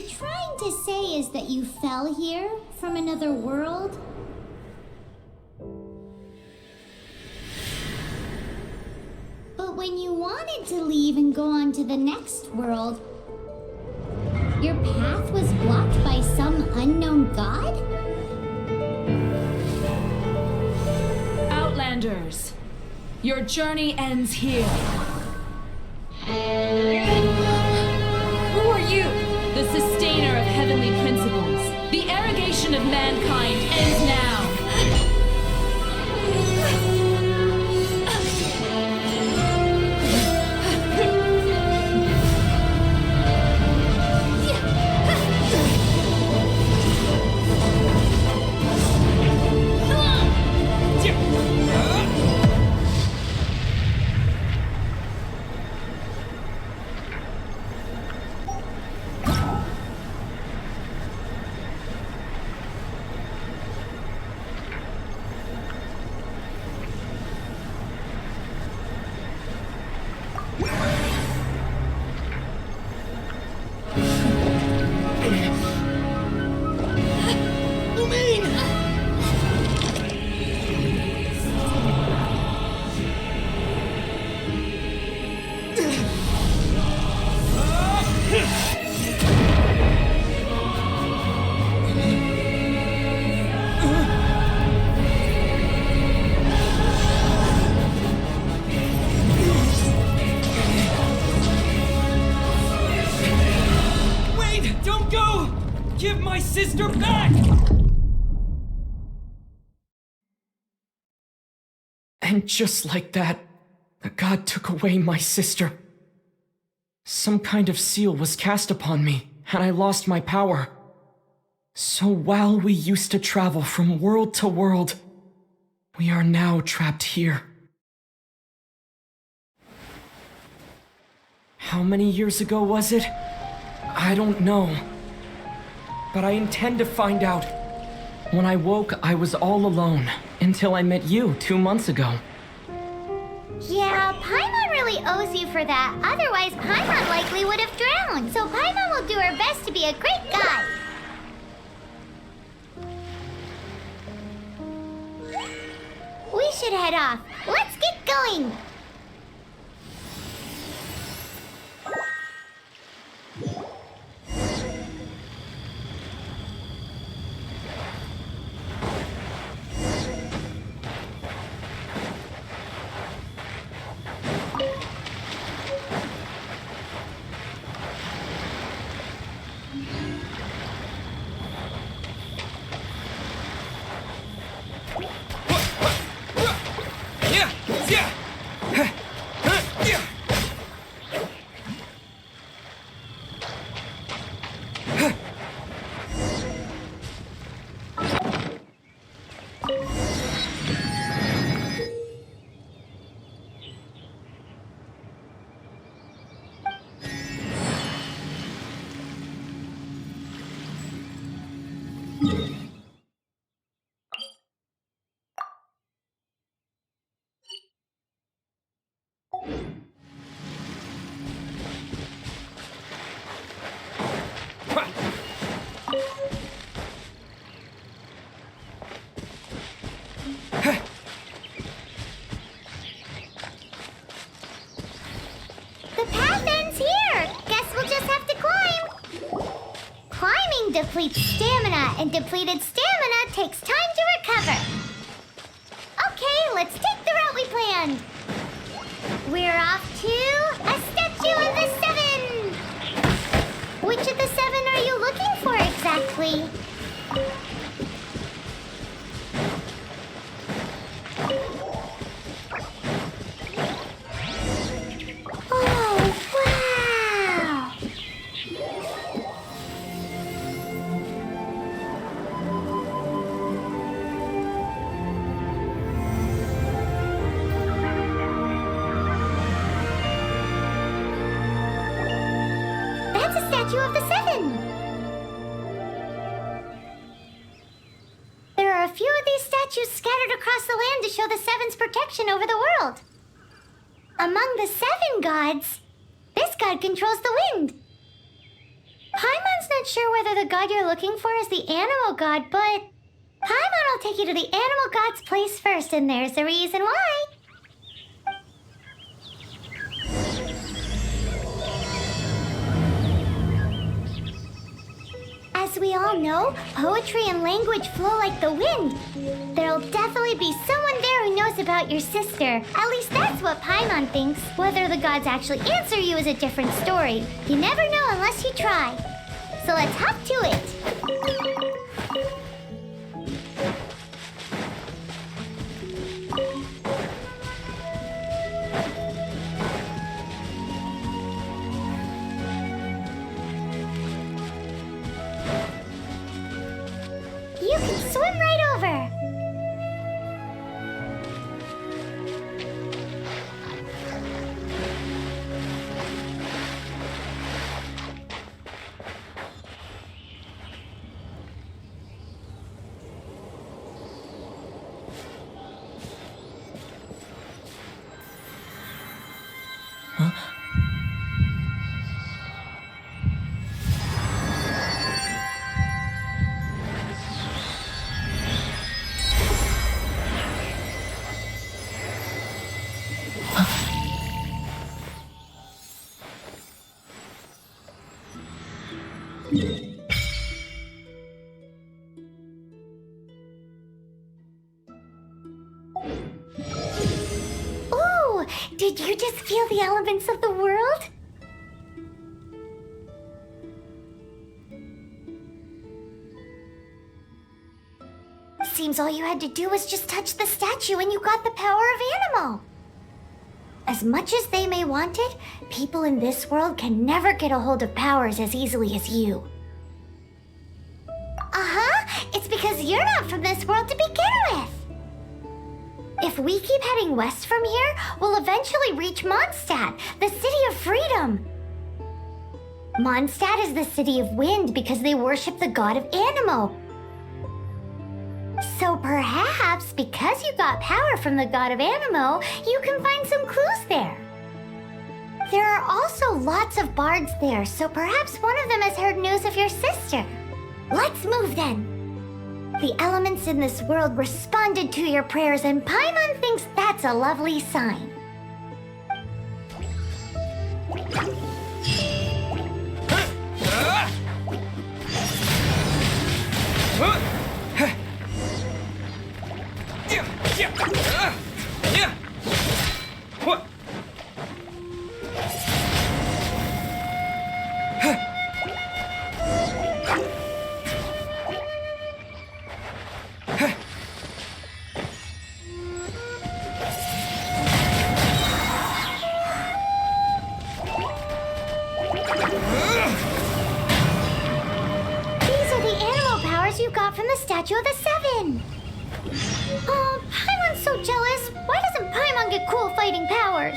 you're trying to say is that you fell here from another world? But when you wanted to leave and go on to the next world, your path was blocked by some unknown god? Outlanders, your journey ends here. Who are you? The sustainer of heavenly principles. The arrogation of mankind ends now. Sister back! And just like that, the god took away my sister. Some kind of seal was cast upon me, and I lost my power. So while we used to travel from world to world, we are now trapped here. How many years ago was it? I don't know. But I intend to find out. When I woke, I was all alone, until I met you 2 months ago. Yeah, Paimon really owes you for that. Otherwise, Paimon likely would have drowned. So Paimon will do her best to be a great guide. We should head off. Let's get going. Depletes stamina, and depleted stamina takes time to recover. Okay, let's take the route we planned. We're off to a statue of the seven. Which of the seven are you looking for exactly? Of the seven. There are a few of these statues scattered across the land to show the seven's protection over the world. Among the seven gods, this god controls the wind. Paimon's not sure whether the god you're looking for is the animal god, but Paimon will take you to the animal god's place first, and there's the reason why. As we all know, poetry and language flow like the wind. There'll definitely be someone there who knows about your sister. At least that's what Paimon thinks. Whether the gods actually answer you is a different story. You never know unless you try. So let's hop to it. You can swim right over. Ooh, did you just feel the elements of the world? Seems all you had to do was just touch the statue and you got the power of animal. As much as they may want it, people in this world can never get a hold of powers as easily as you. Uh-huh, it's because you're not from this world to begin with. If we keep heading west from here, we'll eventually reach Mondstadt, the city of freedom. Mondstadt is the city of wind because they worship the god of Anemo. So perhaps, because you got power from the god of Anemo, you can find some clues there. There are also lots of bards there, so perhaps one of them has heard news of your sister. Let's move then. The elements in this world responded to your prayers, and Paimon thinks that's a lovely sign. You got from the Statue of the Seven. Oh, Paimon's so jealous. Why doesn't Paimon get cool fighting powers?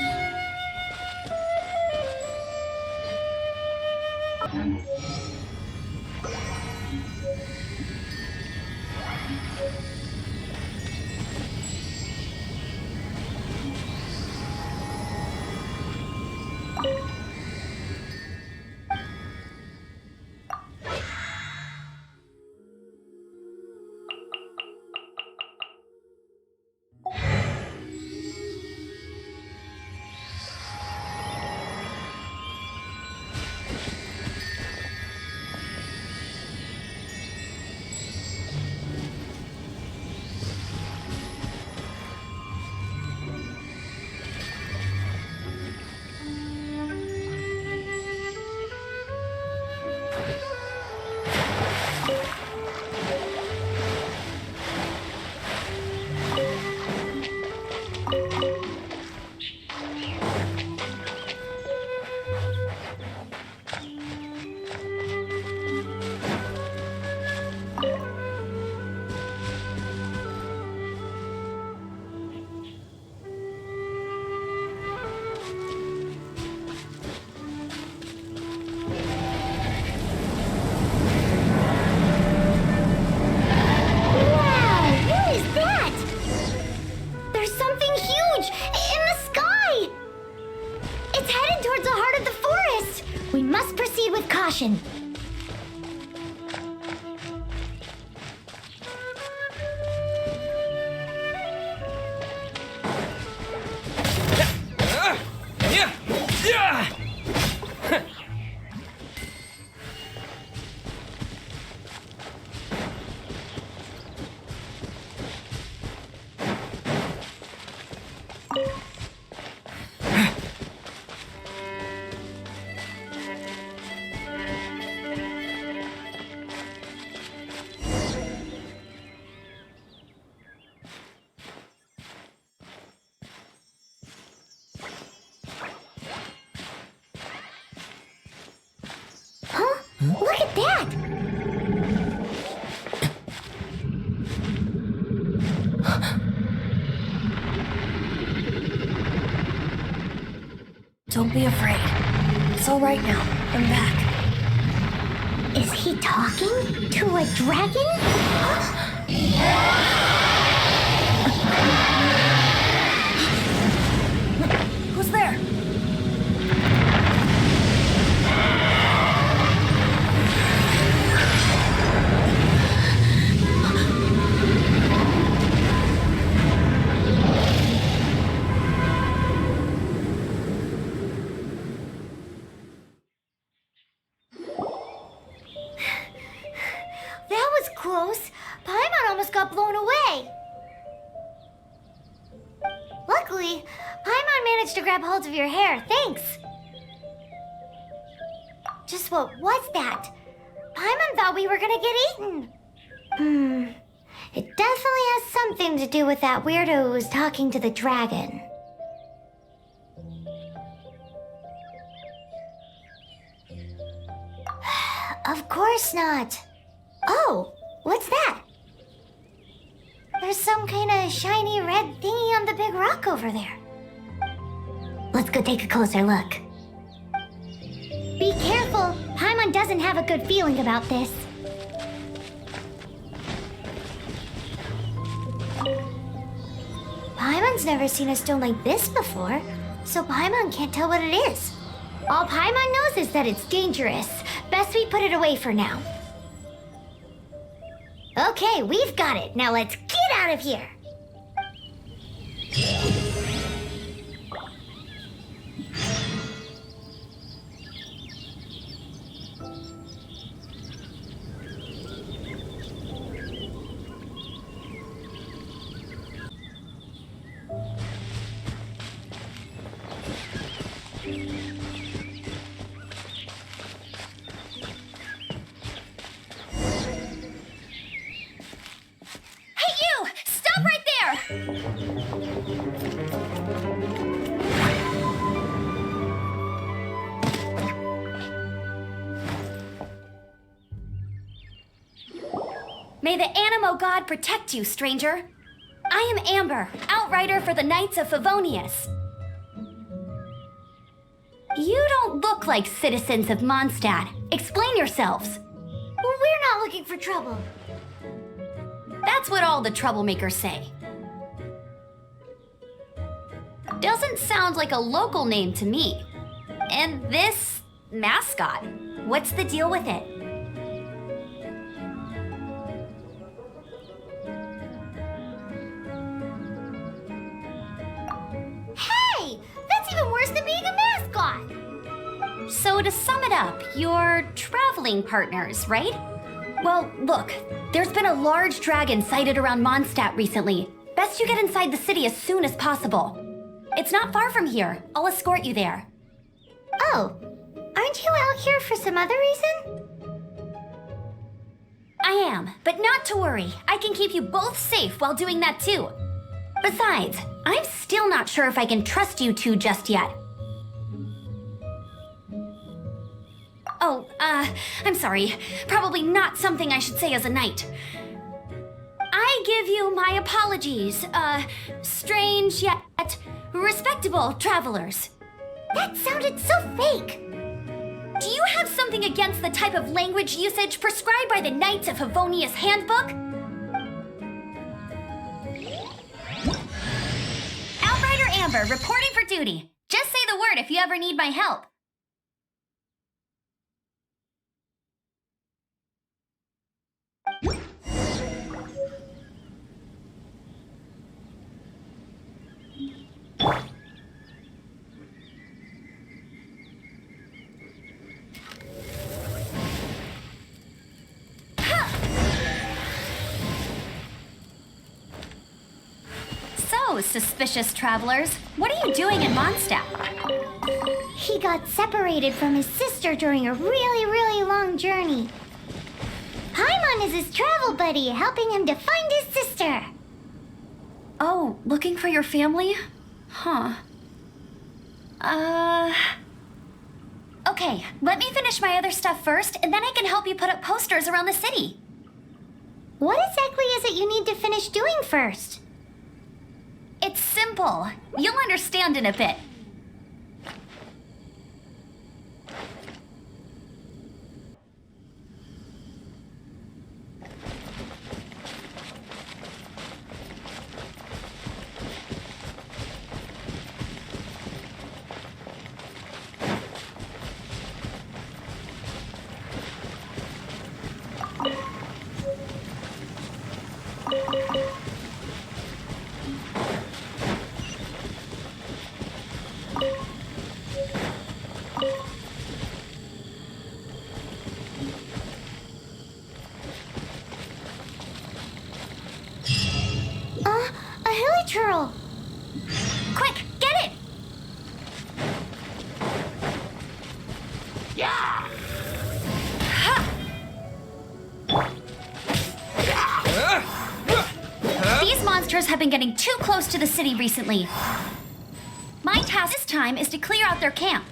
Look at that! Don't be afraid. It's all right now. I'm back. Is he talking to a dragon? Who's there? That was close. Paimon almost got blown away. Luckily, Paimon managed to grab hold of your hair. Thanks. Just what was that? Paimon thought we were gonna get eaten. It definitely has something to do with that weirdo who was talking to the dragon. Of course not. Oh, what's that? There's some kind of shiny red thingy on the big rock over there. Let's go take a closer look. Be careful. Paimon doesn't have a good feeling about this. Paimon's never seen a stone like this before, so Paimon can't tell what it is. All Paimon knows is that it's dangerous. Best we put it away for now. Okay, we've got it. Now let's get out of here. May the Animo God protect you, stranger. I am Amber, outrider for the Knights of Favonius. You don't look like citizens of Mondstadt. Explain yourselves. We're not looking for trouble. That's what all the troublemakers say. Doesn't sound like a local name to me. And this mascot, what's the deal with it? Hey! That's even worse than being a mascot! So to sum it up, you're traveling partners, right? Well, look, there's been a large dragon sighted around Mondstadt recently. Best you get inside the city as soon as possible. It's not far from here. I'll escort you there. Oh, aren't you out here for some other reason? I am, but not to worry. I can keep you both safe while doing that too. Besides, I'm still not sure if I can trust you two just yet. Oh, I'm sorry. Probably not something I should say as a knight. I give you my apologies, strange yet respectable travelers. That sounded so fake. Do you have something against the type of language usage prescribed by the Knights of Favonius Handbook? Outrider Amber, reporting for duty. Just say the word if you ever need my help. So, suspicious travelers, what are you doing in Mondstadt? He got separated from his sister during a really long journey. Paimon is his travel buddy, helping him to find his sister. Oh, looking for your family? Huh. Okay, let me finish my other stuff first, and then I can help you put up posters around the city. What exactly is it you need to finish doing first? It's simple. You'll understand in a bit. A hilichurl! Quick, get it! These monsters have been getting too close to the city recently. My task this time is to clear out their camp.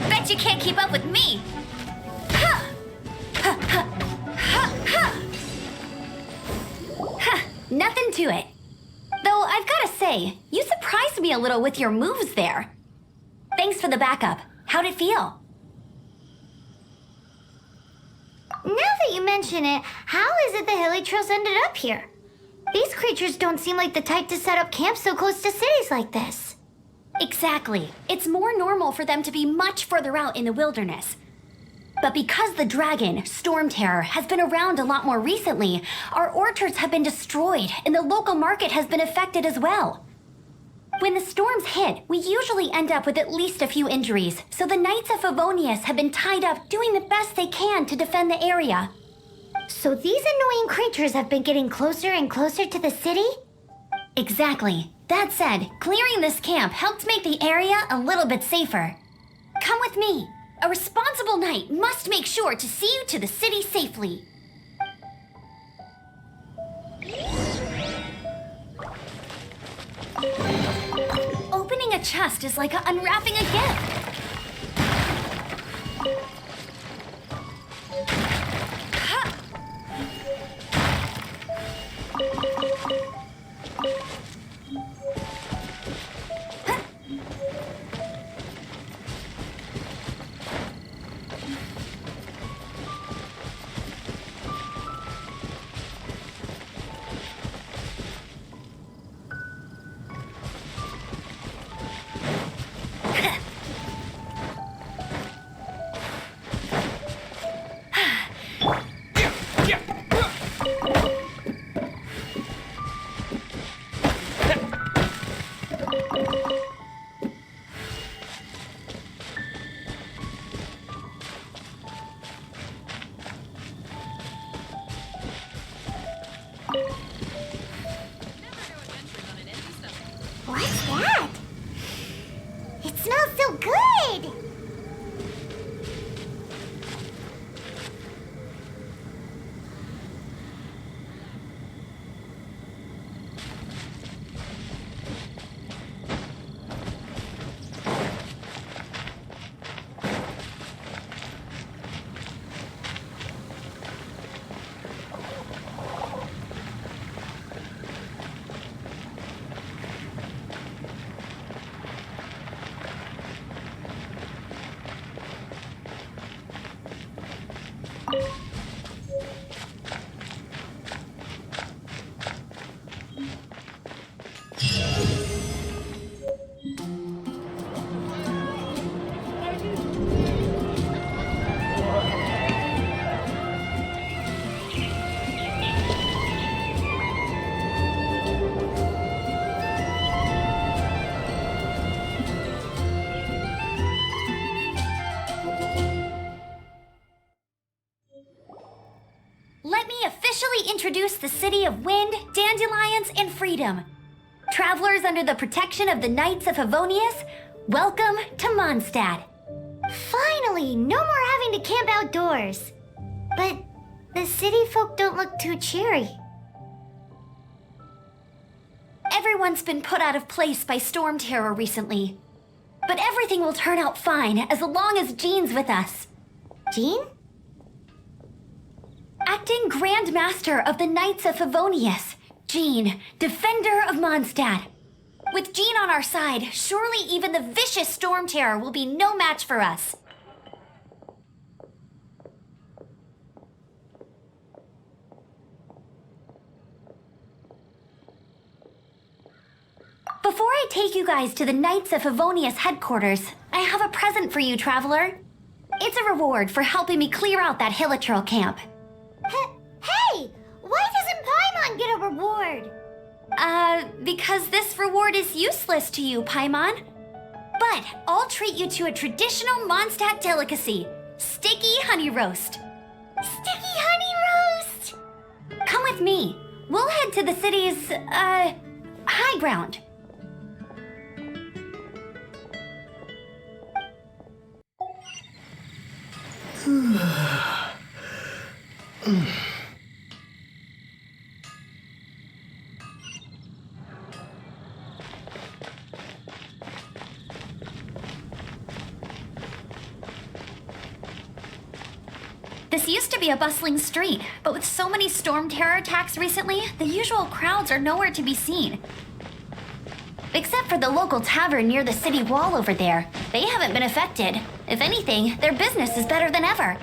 Bet you can't keep up with me! Nothing to it. Though I've gotta say, you surprised me a little with your moves there. Thanks for the backup. How'd it feel? Now that you mention it, how is it the hilichurls ended up here? These creatures don't seem like the type to set up camp so close to cities like this. Exactly. It's more normal for them to be much further out in the wilderness. But because the dragon, Storm Terror, has been around a lot more recently, our orchards have been destroyed and the local market has been affected as well. When the storms hit, we usually end up with at least a few injuries, so the Knights of Favonius have been tied up doing the best they can to defend the area. So these annoying creatures have been getting closer and closer to the city? Exactly. That said, clearing this camp helped make the area a little bit safer. Come with me. A responsible knight must make sure to see you to the city safely. Opening a chest is like unwrapping a gift. officially introduce the city of wind, dandelions, and freedom. Travelers under the protection of the Knights of Favonius, welcome to Mondstadt. Finally, no more having to camp outdoors. But the city folk don't look too cheery. Everyone's been put out of place by storm terror recently. But everything will turn out fine as long as Jean's with us. Jean? Acting Grand Master of the Knights of Favonius, Jean, Defender of Mondstadt. With Jean on our side, surely even the vicious storm terror will be no match for us. Before I take you guys to the Knights of Favonius headquarters, I have a present for you, Traveler. It's a reward for helping me clear out that Hilichurl camp. Hey! Why doesn't Paimon get a reward? Because this reward is useless to you, Paimon. But I'll treat you to a traditional Mondstadt delicacy, sticky honey roast. Sticky honey roast! Come with me. We'll head to the city's, high ground. This used to be a bustling street, but with so many storm terror attacks recently, the usual crowds are nowhere to be seen. Except for the local tavern near the city wall over there. They haven't been affected. If anything, their business is better than ever.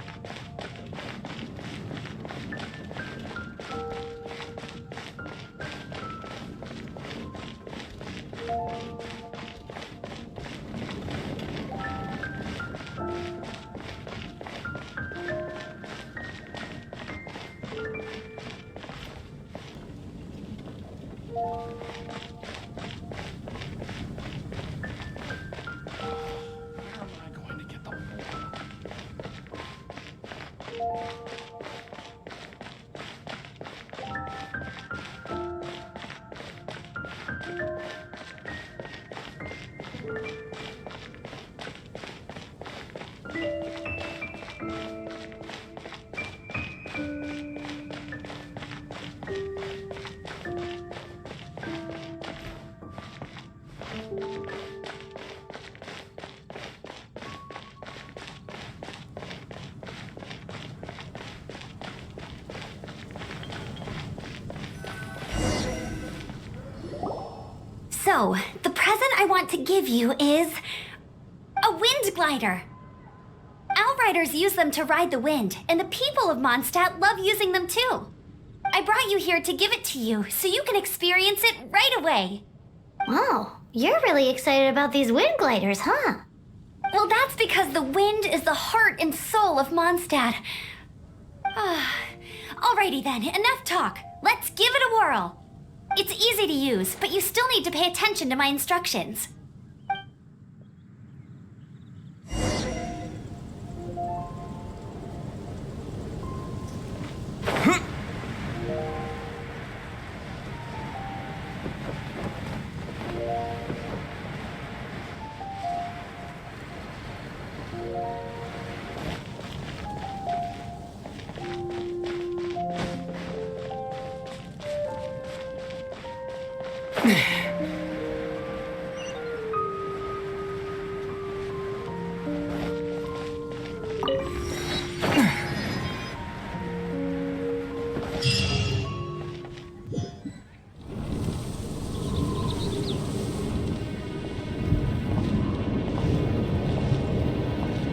So, the present I want to give you is a wind glider. Outriders use them to ride the wind, and the people of Mondstadt love using them too. I brought you here to give it to you so you can experience it right away. Wow, you're really excited about these wind gliders, huh? Well, that's because the wind is the heart and soul of Mondstadt. Alrighty then, enough talk. Let's give it a whirl. It's easy to use, but you still need to pay attention to my instructions.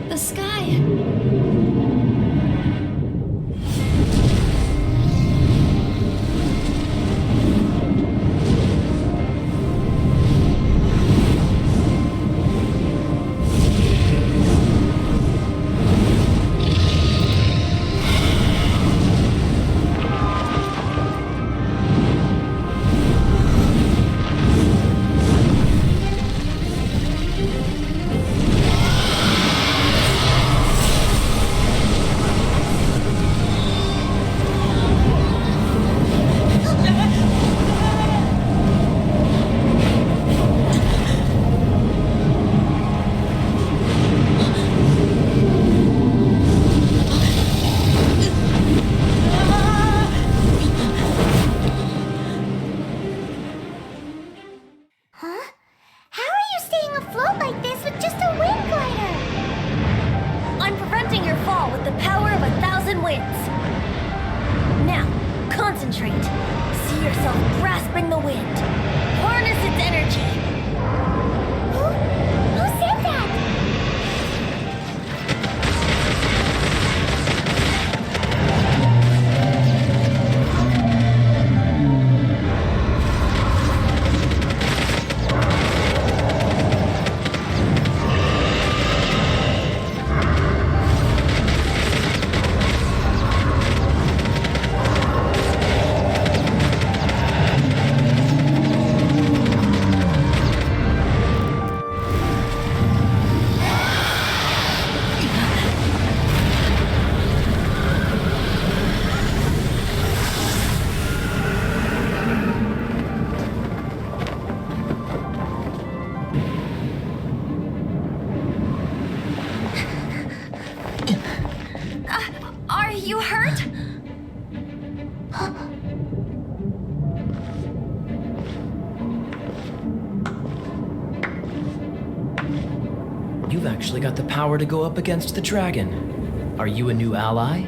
The sky. wind. Harness its energy. Who said that? Are you hurt? You've actually got the power to go up against the dragon. Are you a new ally?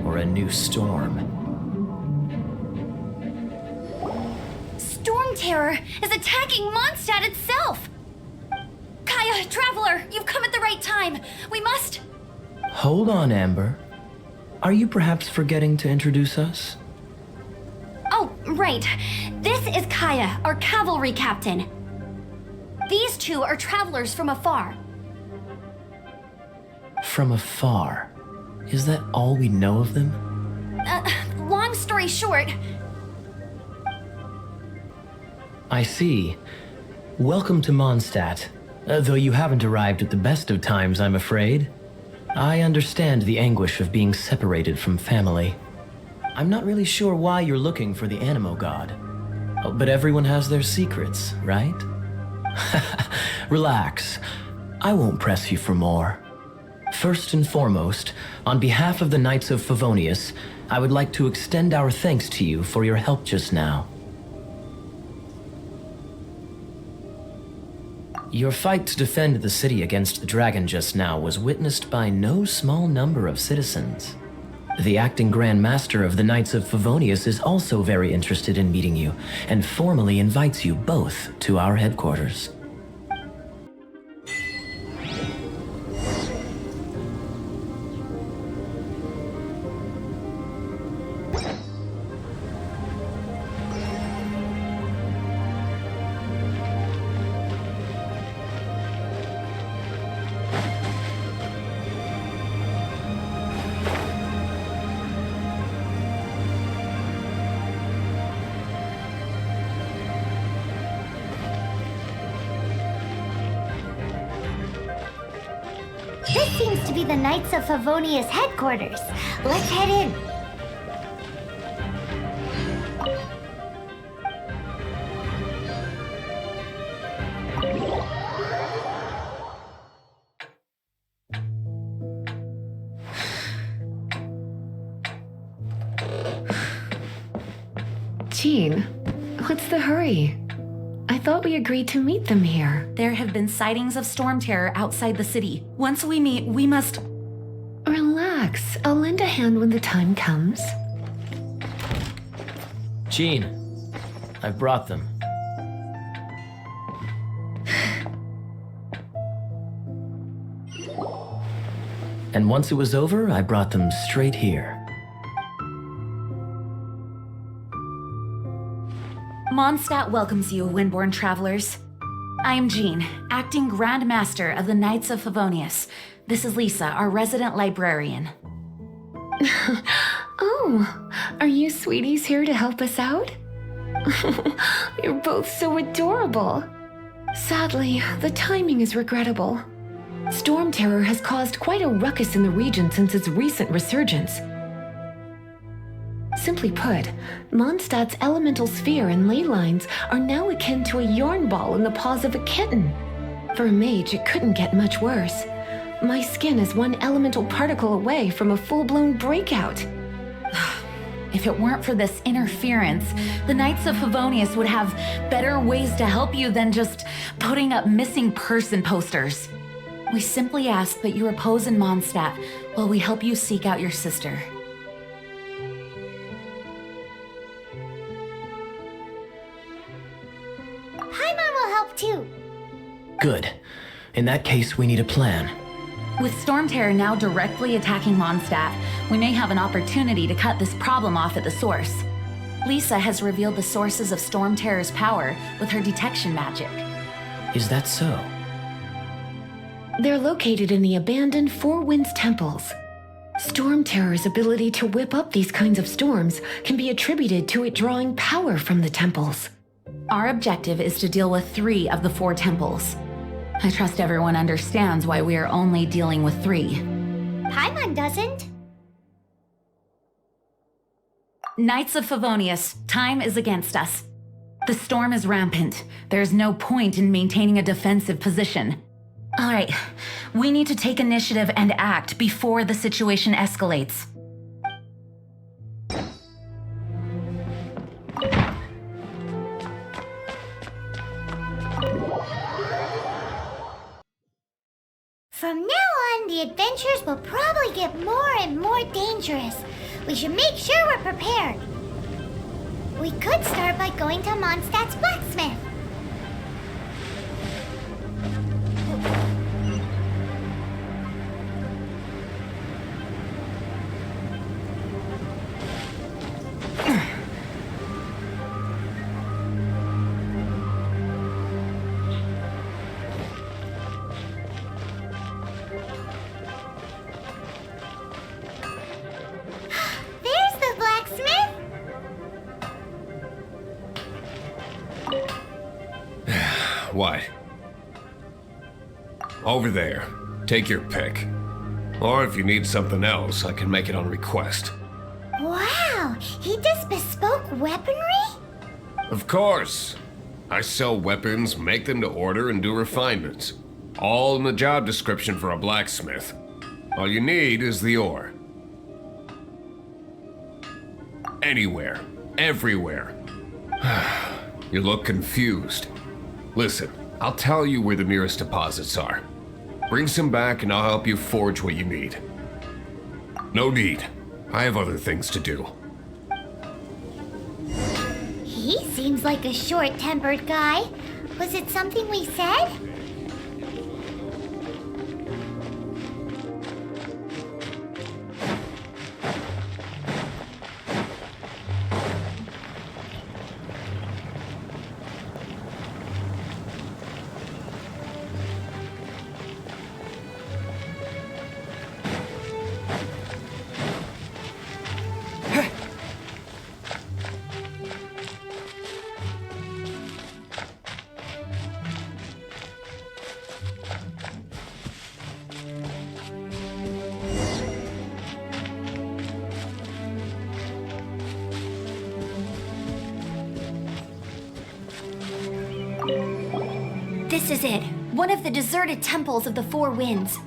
Or a new storm? Storm Terror is attacking Mondstadt itself! Kaeya, Traveler, you've come at the right time. We must... Hold on, Amber. Are you perhaps forgetting to introduce us? Oh, right. This is Kaeya, our cavalry captain. These two are travelers from afar. From afar? Is that all we know of them? Long story short... I see. Welcome to Mondstadt. Though you haven't arrived at the best of times, I'm afraid. I understand the anguish of being separated from family. I'm not really sure why you're looking for the Animo God. But everyone has their secrets, right? Relax. I won't press you for more. First and foremost, on behalf of the Knights of Favonius, I would like to extend our thanks to you for your help just now. Your fight to defend the city against the dragon just now was witnessed by no small number of citizens. The acting Grand Master of the Knights of Favonius is also very interested in meeting you, and formally invites you both to our headquarters. This seems to be the Knights of Favonius headquarters. Let's head in. Jean, what's the hurry? I thought we agreed to meet them here. There have been sightings of storm terror outside the city. Once we meet, we must... Relax. I'll lend a hand when the time comes. Jean, I've brought them. And once it was over, I brought them straight here. Mondstadt welcomes you, Windborn travelers. I am Jean, acting Grand Master of the Knights of Favonius. This is Lisa, our resident librarian. Oh, are you sweeties here to help us out? You're both so adorable. Sadly, the timing is regrettable. Storm Terror has caused quite a ruckus in the region since its recent resurgence. Simply put, Mondstadt's elemental sphere and ley lines are now akin to a yarn ball in the paws of a kitten. For a mage, it couldn't get much worse. My skin is one elemental particle away from a full-blown breakout. If it weren't for this interference, the Knights of Favonius would have better ways to help you than just putting up missing person posters. We simply ask that you repose in Mondstadt while we help you seek out your sister. too. Good. In that case, we need a plan. With Storm Terror now directly attacking Mondstadt, we may have an opportunity to cut this problem off at the source. Lisa has revealed the sources of Storm Terror's power with her detection magic. Is that so? They're located in the abandoned Four Winds temples. Storm Terror's ability to whip up these kinds of storms can be attributed to it drawing power from the temples. Our objective is to deal with 3 of the 4 temples. I trust everyone understands why we are only dealing with 3. Paimon doesn't. Knights of Favonius, time is against us. The storm is rampant. There's no point in maintaining a defensive position. All right, we need to take initiative and act before the situation escalates. From now on, the adventures will probably get more and more dangerous. We should make sure we're prepared. We could start by going to Mondstadt's blacksmith. There's the blacksmith. What? Over there. Take your pick. Or if you need something else, I can make it on request. Wow, he does bespoke weaponry? Of course. I sell weapons, make them to order, and do refinements. All in the job description for a blacksmith. All you need is the ore. Anywhere. Everywhere. You look confused. Listen, I'll tell you where the nearest deposits are. Bring some back and I'll help you forge what you need. No need. I have other things to do. He seems like a short-tempered guy. Was it something we said? This is it. One of the deserted temples of the Four Winds.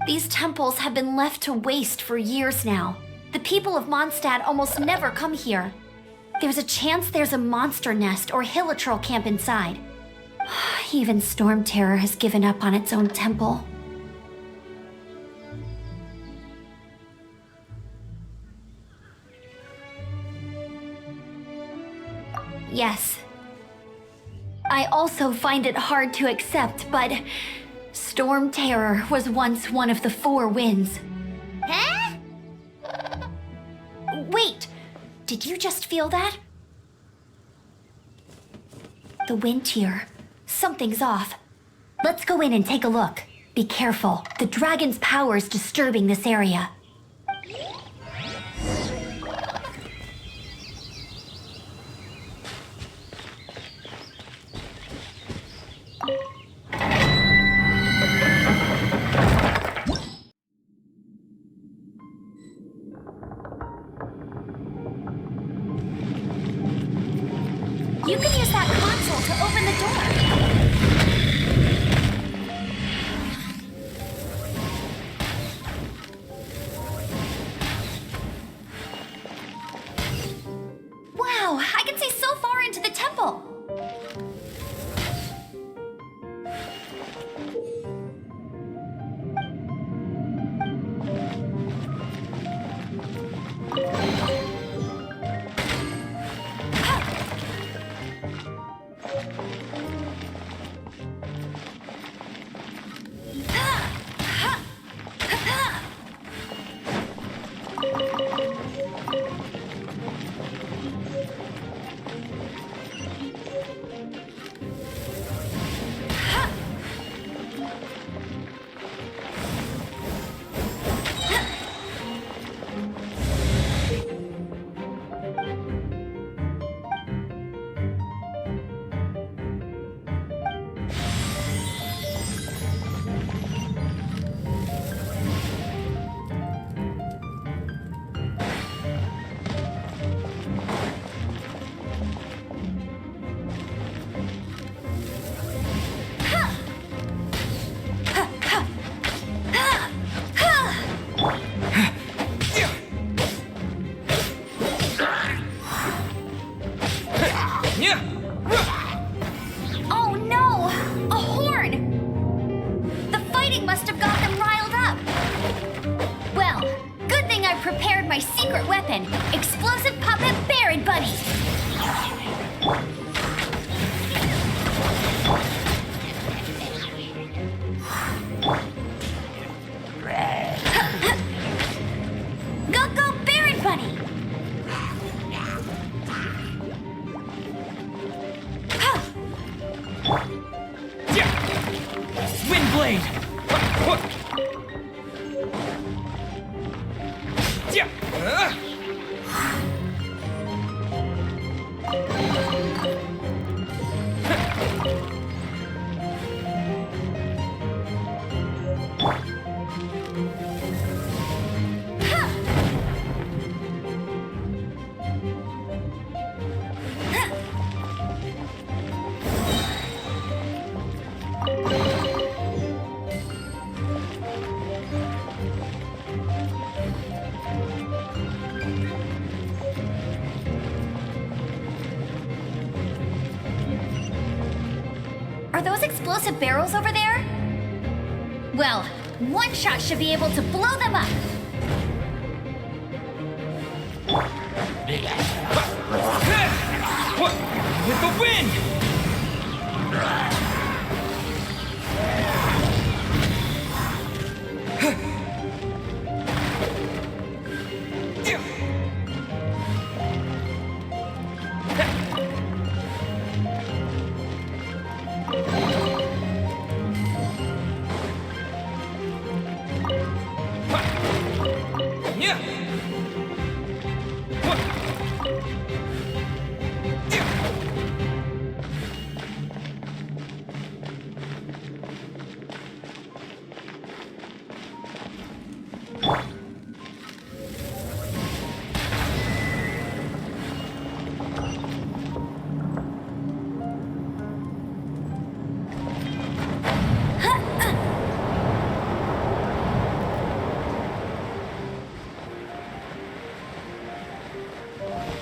These temples have been left to waste for years now. The people of Mondstadt almost never come here. There's a chance there's a monster nest or hilitrol camp inside. Even Storm Terror has given up on its own temple. Yes. I also find it hard to accept, but Storm Terror was once one of the Four Winds. Huh? Wait, did you just feel that? The wind here. Something's off. Let's go in and take a look. Be careful. The dragon's power's disturbing this area. You can use that console to open the door. Wow, I can see so far into the temple. Yeah! Oh no! A horn! The fighting must have got them riled up. Well, good thing I prepared my secret weapon, explosive puppet Baron Bunny. Go, Baron Bunny! Windblade! Are those explosive barrels over there? Well, one shot should be able to blow them up. With the wind!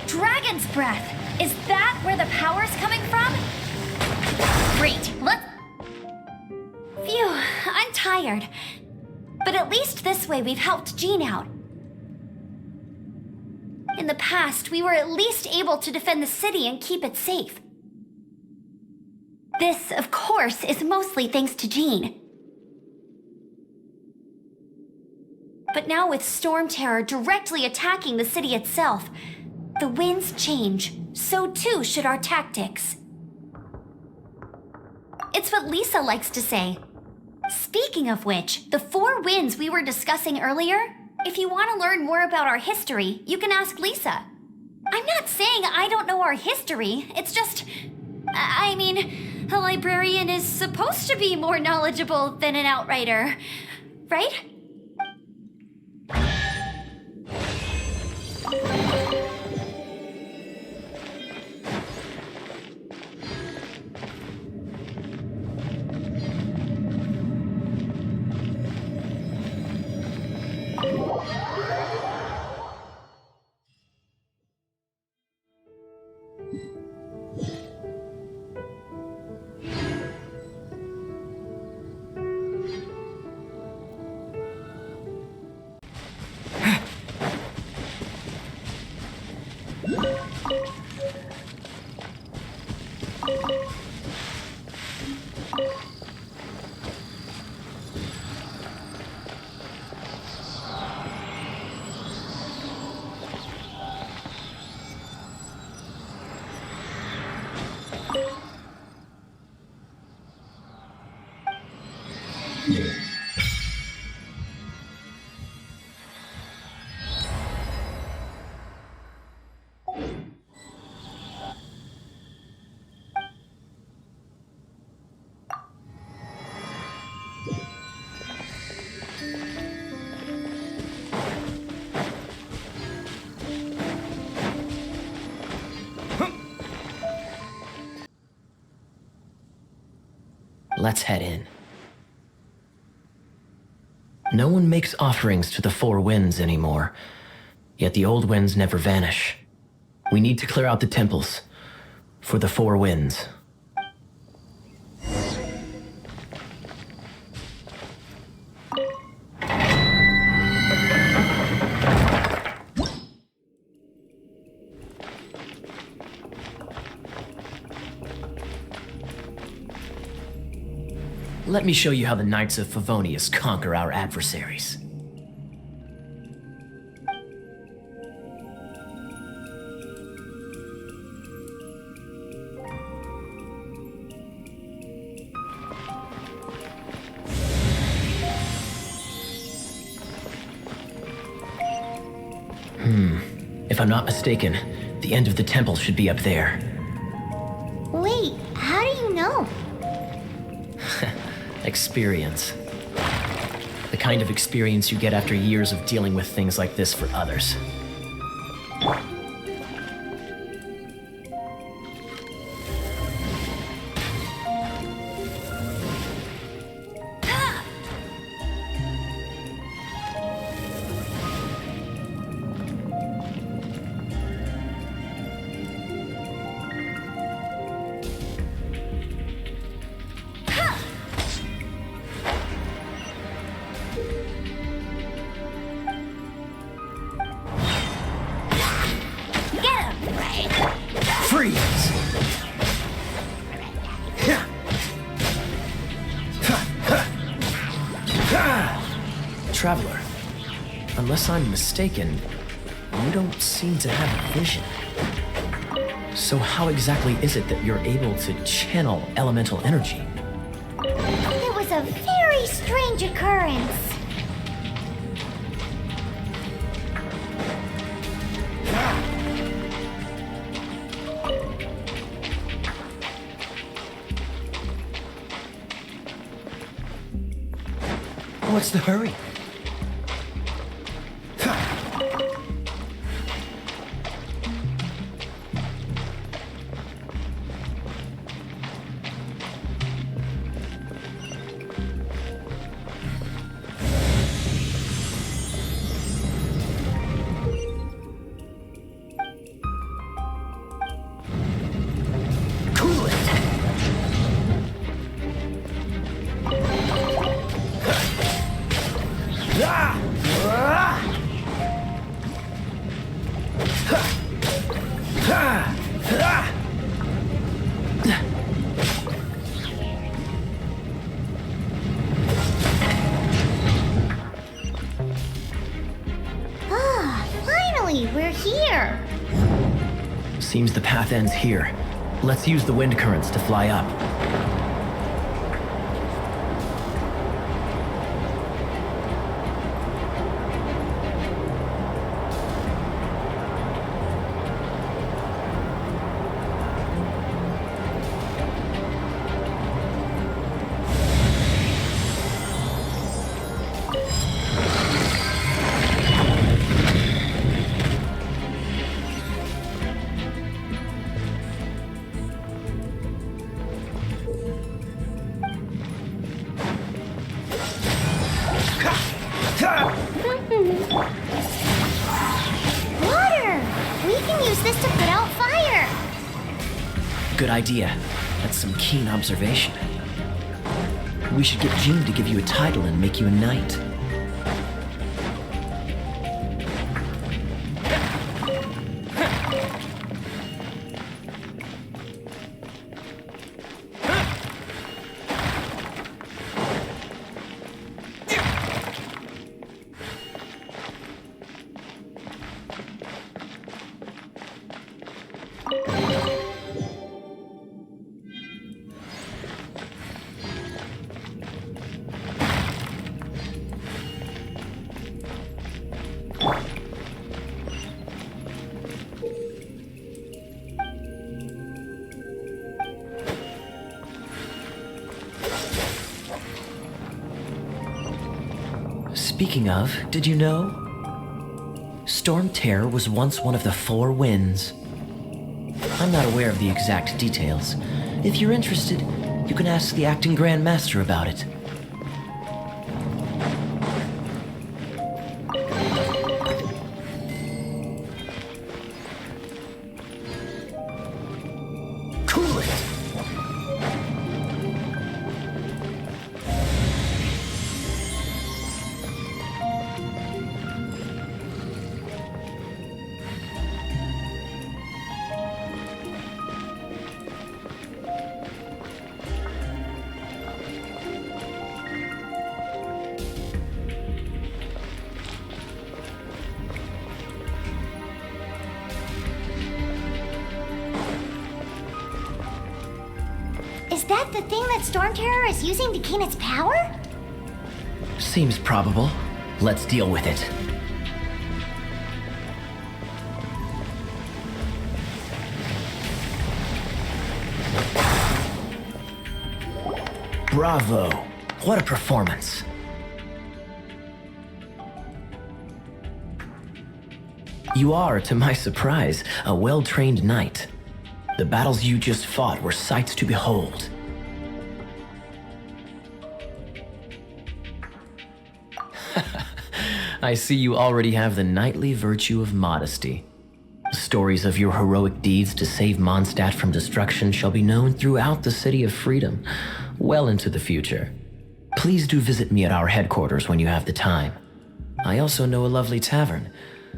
Dragon's breath! Is that where the power's coming from? Great, let's... Phew, I'm tired. But at least this way we've helped Jean out. In the past, we were at least able to defend the city and keep it safe. This, of course, is mostly thanks to Jean. But now with Storm Terror directly attacking the city itself, the winds change, so too should our tactics. It's what Lisa likes to say. Speaking of which, the four winds we were discussing earlier, if you want to learn more about our history, you can ask Lisa. I'm not saying I don't know our history, it's just... I mean, a librarian is supposed to be more knowledgeable than an outrider, right? Let's head in. No one makes offerings to the four winds anymore, yet the old winds never vanish. We need to clear out the temples. For the Four Winds. Let me show you how the Knights of Favonius conquer our adversaries. If I'm not mistaken, the end of the temple should be up there. Wait, how do you know? Experience. The kind of experience you get after years of dealing with things like this for others. Freeze! Traveler, unless I'm mistaken, you don't seem to have a vision. So how exactly is it that you're able to channel elemental energy? It was a very strange occurrence. What's the hurry? Finally, we're here. Seems the path ends here. Let's use the wind currents to fly up. Water! We can use this to put out fire. Good idea. That's some keen observation. We should get Jean to give you a title and make you a knight. Speaking of, did you know? Storm Terror was once one of the Four Winds. I'm not aware of the exact details. If you're interested, you can ask the acting Grand Master about it. that the thing that Storm Terror is using to gain its power? Seems probable. Let's deal with it. Bravo! What a performance. You are, to my surprise, a well-trained knight. The battles you just fought were sights to behold. I see you already have the knightly virtue of modesty. Stories of your heroic deeds to save Mondstadt from destruction shall be known throughout the City of Freedom, well into the future. Please do visit me at our headquarters when you have the time. I also know a lovely tavern,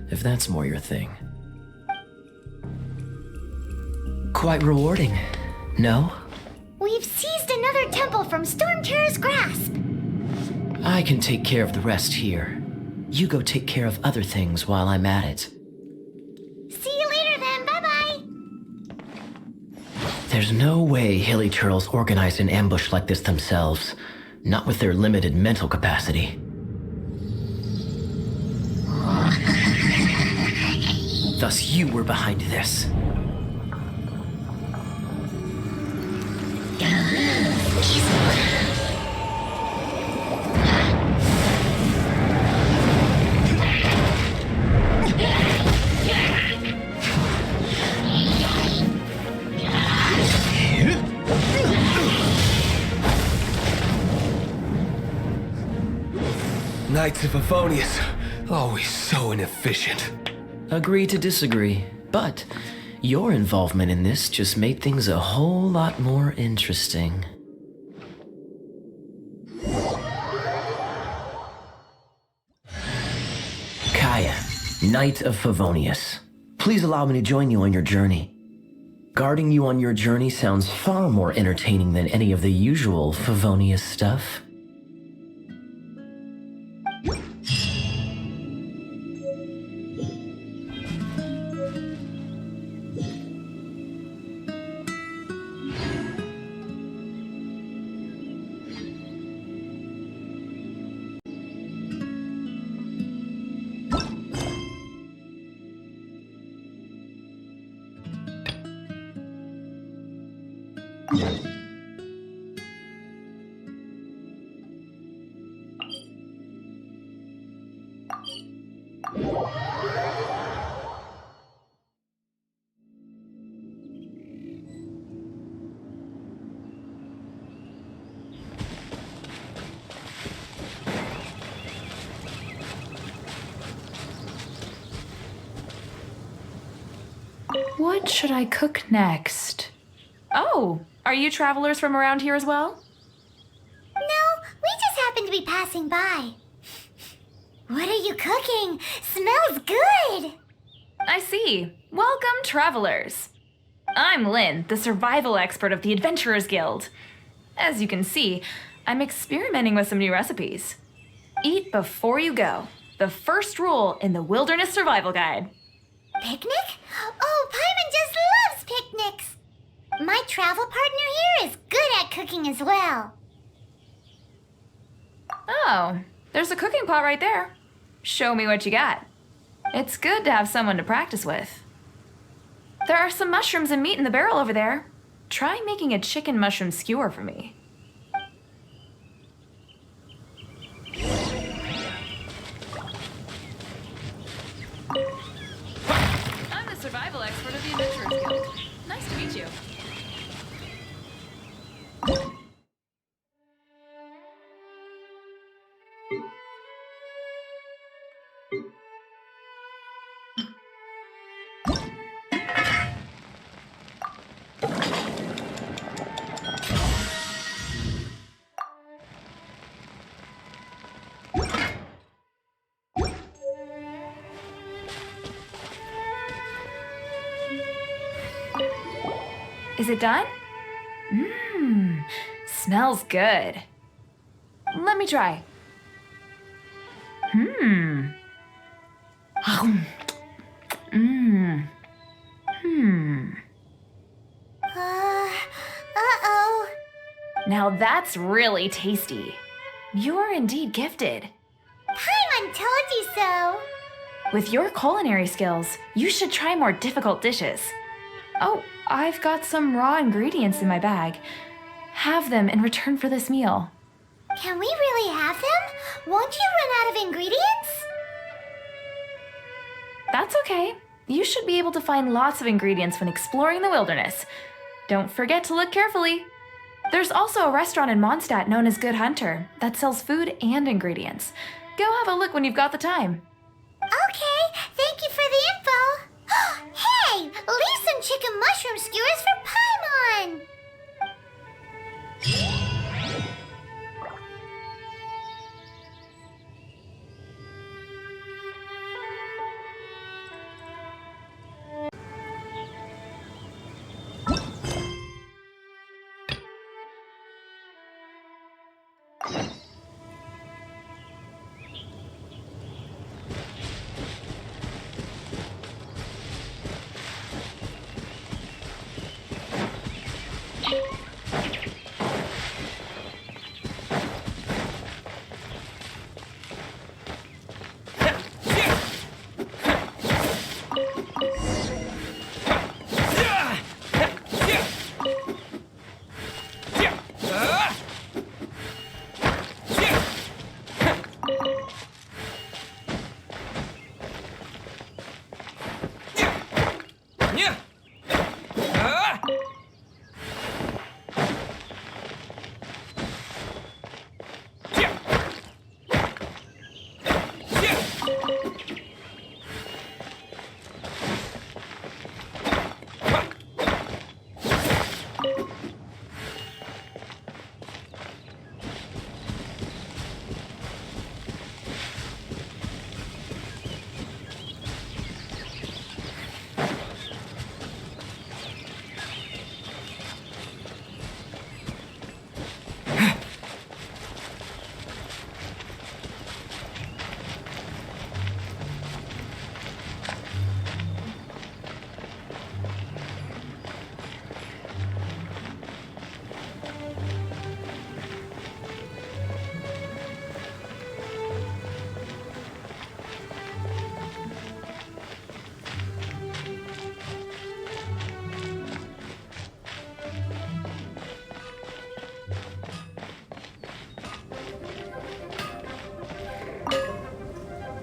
if that's more your thing. Quite rewarding, no? We've seized another temple from Storm Terror's grasp. I can take care of the rest here. You go take care of other things while I'm at it. See you later then, bye-bye. There's no way Hilly Turtles organized an ambush like this themselves, not with their limited mental capacity. Thus you were behind this. Knights of Favonius, always so inefficient. Agree to disagree, but your involvement in this just made things a whole lot more interesting. Kaeya, Knight of Favonius. Please allow me to join you on your journey. Guarding you on your journey sounds far more entertaining than any of the usual Favonius stuff. What should I cook next? Oh, are you travelers from around here as well? No, we just happened to be passing by. What are you cooking? Smells good! I see. Welcome, travelers. I'm Lynn, the survival expert of the Adventurers Guild. As you can see, I'm experimenting with some new recipes. Eat before you go. The first rule in the Wilderness Survival Guide. Picnic? Oh, Paimon just loves picnics! My travel partner here is good at cooking as well. Oh, there's a cooking pot right there. Show me what you got. It's good to have someone to practice with. There are some mushrooms and meat in the barrel over there. Try making a chicken mushroom skewer for me. I'm the survival expert of the Adventurers Guild. Nice to meet you. Is it done? Mmm, smells good. Let me try. Mmm. Mmm. Hmm. Uh-oh. Now that's really tasty. You're indeed gifted. Paimon told you so. With your culinary skills, you should try more difficult dishes. Oh, I've got some raw ingredients in my bag. Have them in return for this meal. Can we really have them? Won't you run out of ingredients? That's okay. You should be able to find lots of ingredients when exploring the wilderness. Don't forget to look carefully. There's also a restaurant in Mondstadt known as Good Hunter that sells food and ingredients. Go have a look when you've got the time. Okay, thank you for the info. Hey, leave some chicken mushroom skewers for Paimon.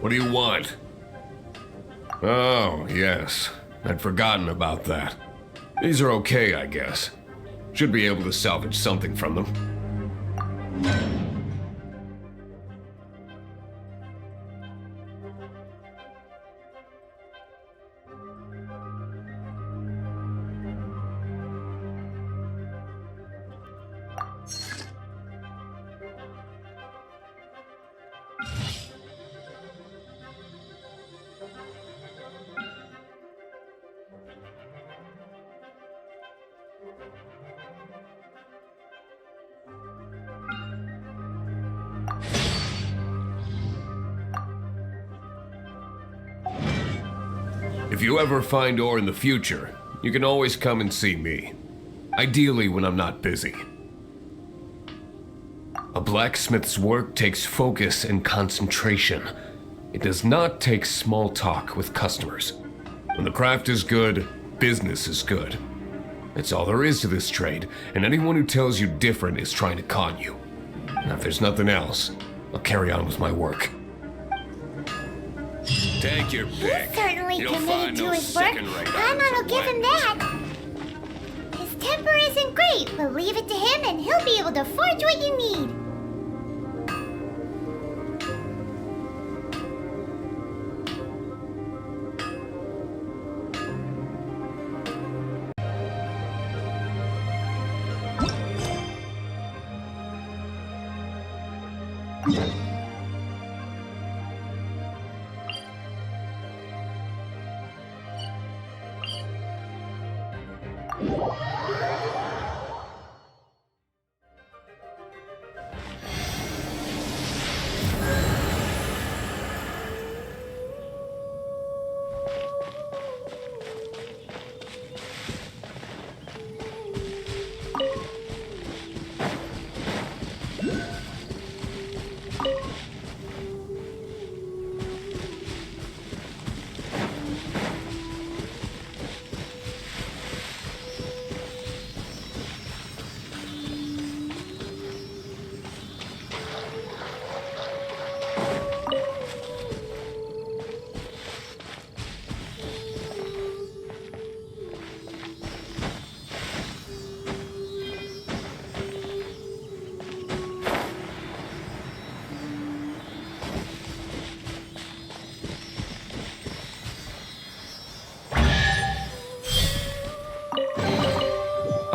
What do you want? Oh, yes. I'd forgotten about that. These are okay, I guess. Should be able to salvage something from them. If you ever find ore in the future, you can always come and see me. Ideally when I'm not busy. A blacksmith's work takes focus and concentration. It does not take small talk with customers. When the craft is good, business is good. That's all there is to this trade, and anyone who tells you different is trying to con you. Now, if there's nothing else, I'll carry on with my work. Take your pick. He's certainly You'll committed find to no his work. second-rate Paimon will items give him that. His temper isn't great, but leave it to him and he'll be able to forge what you need.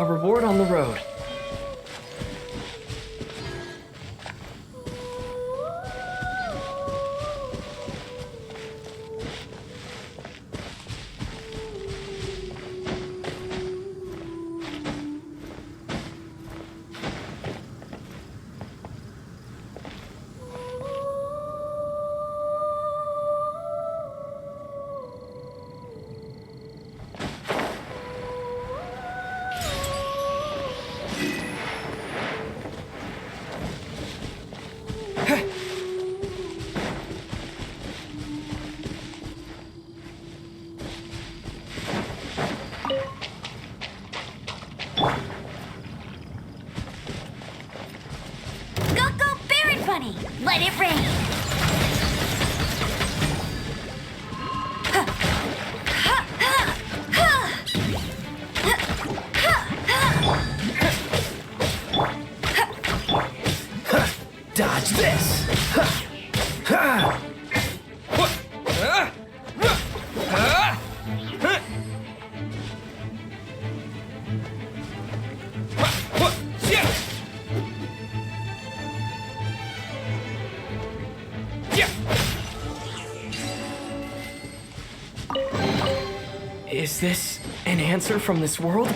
A reward on the road. Go, go, Baron Bunny! Let it rain! Dodge this! Is this an answer from this world?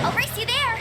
I'll race you there!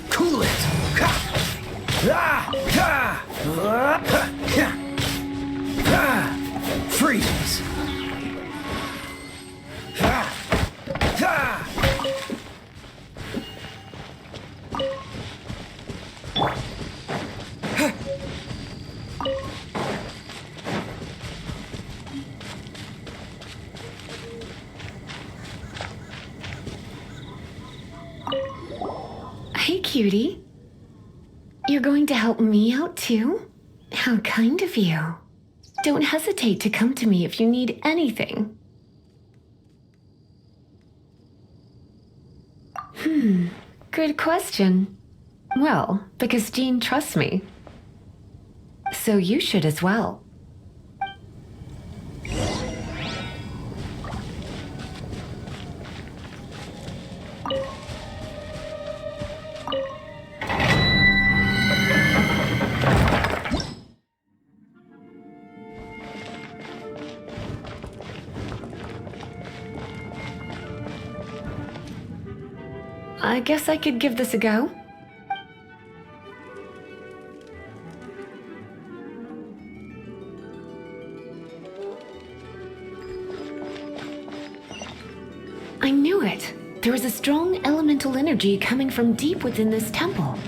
Cool it! Freeze! Hey, cutie. You're going to help me out too? How kind of you. Don't hesitate to come to me if you need anything. Good question. Well, because Jean trusts me. So you should as well. I guess I could give this a go. I knew it. There is a strong elemental energy coming from deep within this temple.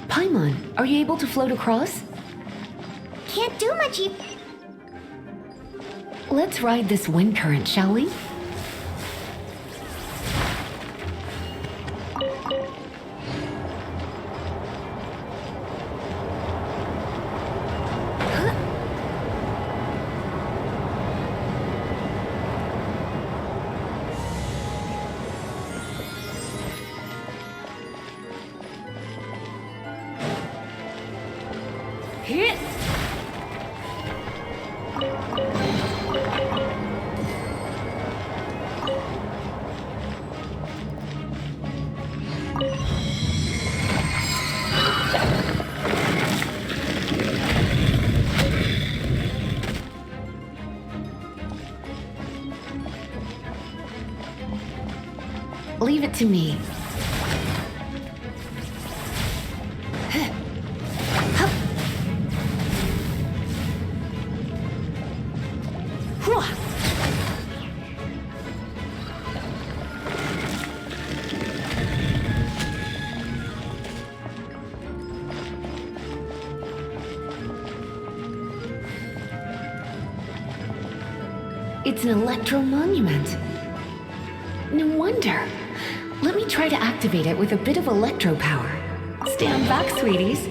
Paimon, are you able to float across? Can't do much. Let's ride this wind current, shall we? Leave it to me. It's an electro monument. No wonder. Let me try to activate it with a bit of electro power. Stand back, sweeties.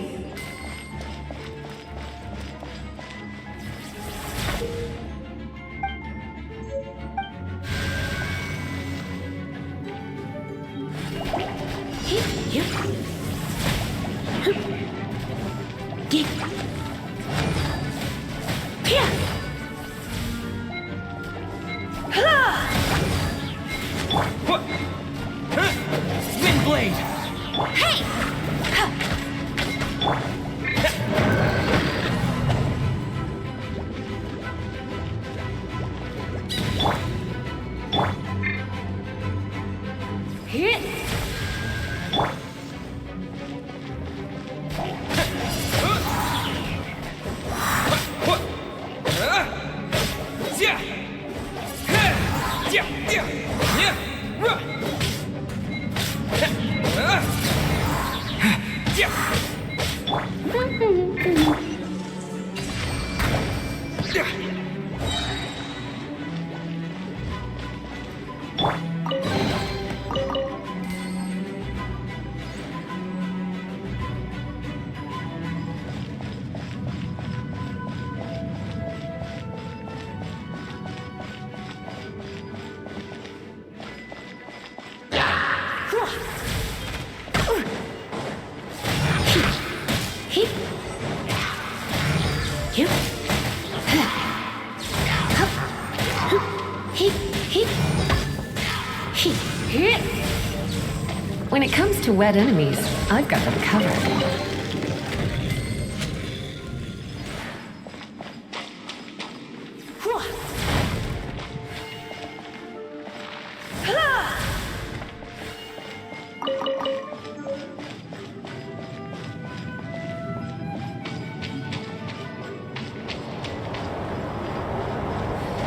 When it comes to wet enemies, I've got them covered.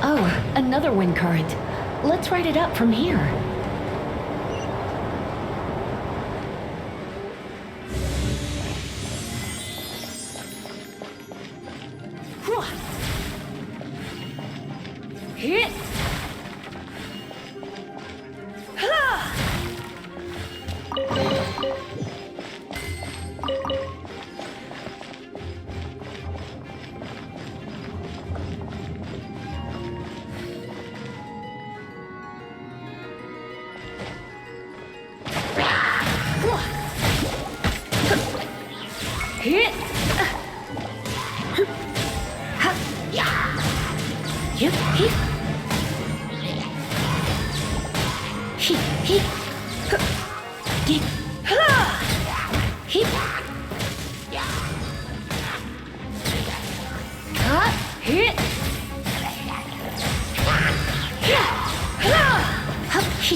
Oh, another wind current. Let's ride it up from here.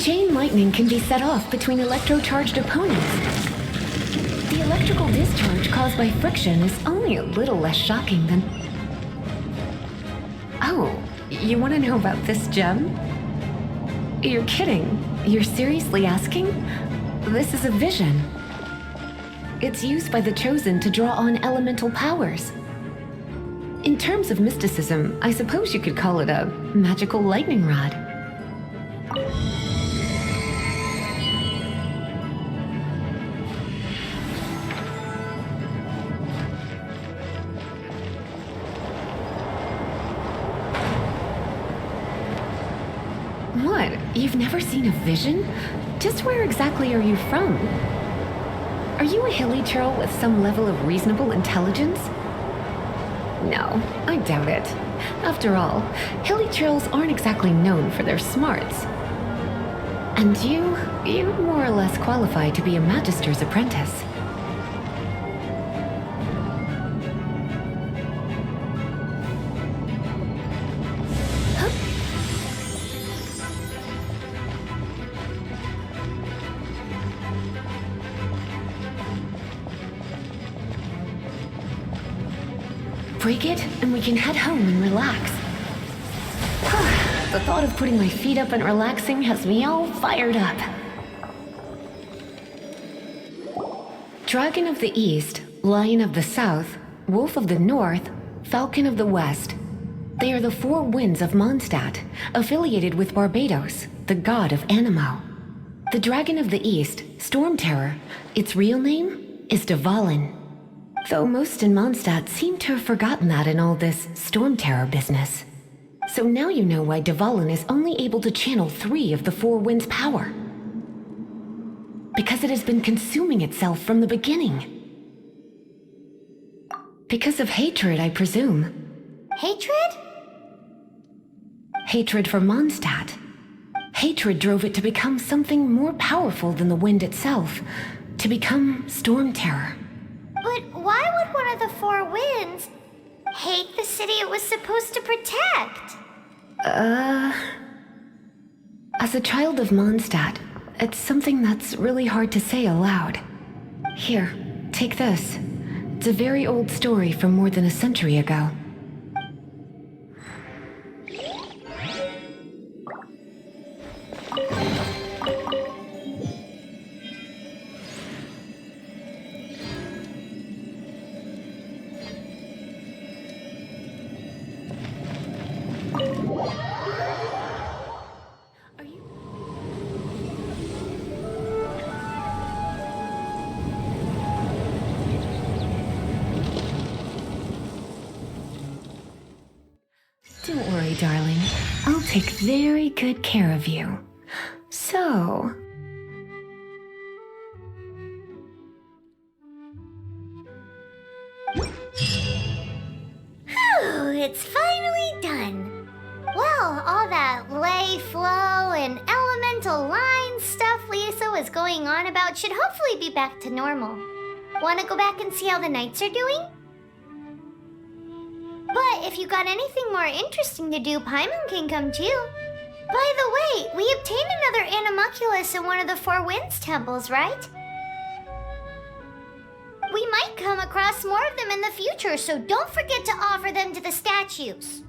Chain lightning can be set off between electro-charged opponents. The electrical discharge caused by friction is only a little less shocking than... Oh, you want to know about this gem? You're kidding. You're seriously asking? This is a vision. It's used by the Chosen to draw on elemental powers. In terms of mysticism, I suppose you could call it a magical lightning rod. What? You've never seen a vision? Just where exactly are you from? Are you a hilly churl with some level of reasonable intelligence? No, I doubt it. After all, hilly churls aren't exactly known for their smarts. And you're more or less qualified to be a magister's apprentice. Break it, and we can head home and relax. The thought of putting my feet up and relaxing has me all fired up. Dragon of the East, Lion of the South, Wolf of the North, Falcon of the West. They are the four winds of Mondstadt, affiliated with Barbados, the god of Anemo. The Dragon of the East, Storm Terror, its real name is Dvalin. Though most in Mondstadt seem to have forgotten that in all this Storm Terror business. So now you know why Dvalin is only able to channel 3 of the four winds' power. Because it has been consuming itself from the beginning. Because of hatred, I presume. Hatred? Hatred for Mondstadt. Hatred drove it to become something more powerful than the wind itself. To become Storm Terror. But why would one of the four winds hate the city it was supposed to protect? As a child of Mondstadt, it's something that's really hard to say aloud. Here, take this. It's a very old story from more than a century ago. Don't worry, darling. I'll take very good care of you. So... Whew, it's finally done. Well, all that lay, flow, and elemental line stuff Lisa was going on about should hopefully be back to normal. Want to go back and see how the knights are doing? But if you got anything more interesting to do, Paimon can come too. By the way, we obtained another animalculus in one of the Four Winds temples, right? We might come across more of them in the future, so don't forget to offer them to the statues.